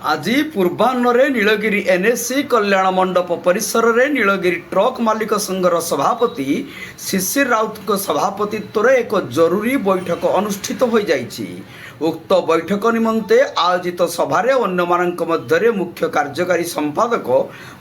आज पूर्वाह्न नीलगिरी एनएससी कल्याण मंडप परिसर में नीलगिरी ट्रक मालिक संघर सभापति शिशिर राउत सभापतित्व एक जरूरी बैठक अनुष्ठित हो जाइछि। उक्त बैठक निमंते आयोजित सभार अन्य मुख्य कार्यकारी संपादक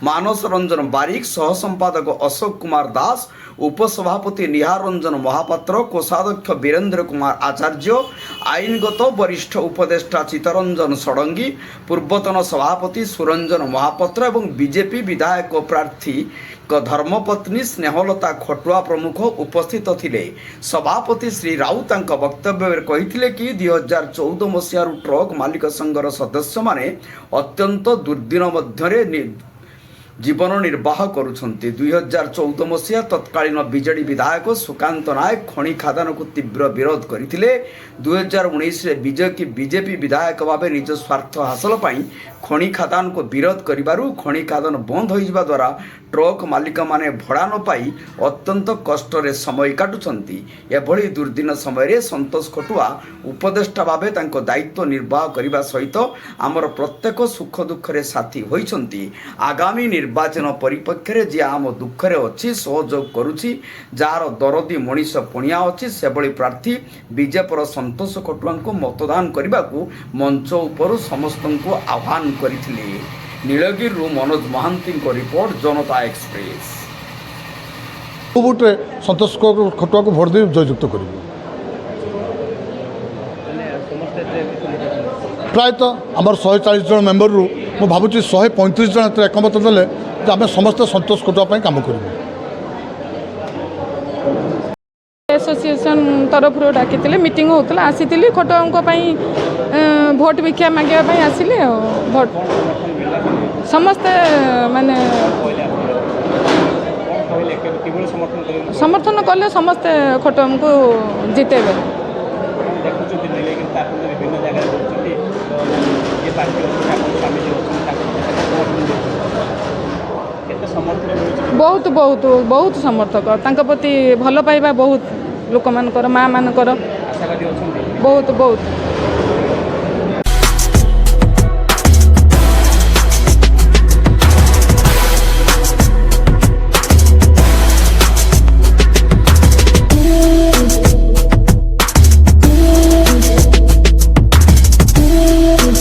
मानस रंजन बारिक, सह संपादक अशोक कुमार दास, उपसभापति निहार रंजन महापात्र, कोषाध्यक्ष वीरेन्द्र कुमार आचार्य, आईनगत वरिष्ठ उपदेष्टा चित्तरंजन षडंगी, पूर्वतन सभापति सुरंजन महापात्र एवं बीजेपी विधायक प्रार्थी धर्मपत्नी स्नेहलता खटुआ प्रमुख उपस्थित थिले। सभापति श्री राउत वक्तव्य कही कि 2014 मसीह ट्रक मालिक संघर सदस्य माने अत्यंत दुर्दिन मध्य जीवन निर्वाह करुछंती। 2014 मसीहा तत्कालीन बीजेडी विधायक सुकांत नायक खଣି खादान को तीव्र विरोध करथिले। 2019 रे बीजेपी विधायक भाव निज स्वार्थ हासिल पाई खଣି खादान को विरोध करिबारु खଣି खादान बंद होइबा द्वारा ट्रक मालिक माने भड़ा न पाई अत्यंत कष्ट रे समय काटुछंती। एभली दुर्दिन समय संतोष खटुआ उपदेष्टा भावे तांको दायित्व निर्वाह करिबा सहित आमर प्रत्येक सुख दुख रे साथी होइछंती। आगामी निर्वाचन परिप्रेक्षी जे आम दुखरे अच्छी सहयोग करुछि, जार दरदी मनीष पुणिया अच्छी सेभली प्रार्थी बीजेपी संतोष खटुआ को मतदान करने को मंच उपर समस्त को आह्वान करथिले। नीलगिरी मनोज महांती को रिपोर्ट, जनता एक्सप्रेस। भोटे संतोष खटुआ को भोट दे जययुक्त कर प्रायतः आमर 140 जन मेम्बर रु मु भावुँ 135 जन एकमत देले आम समस्त संतोष खटुआ काम कर एसोसिएशन तरफ डाकी मीटिंग होता आसी खटुआ भोट भिक्षा मांगे आसिले। भोट समस्ते माने समर्थन कले समस्ते खटुआ को जितेबे। बहुत बहुत बहुत समर्थक तांका प्रति भल पाइबा बहुत लोक मानकर माँ मानकर बहुत बहुत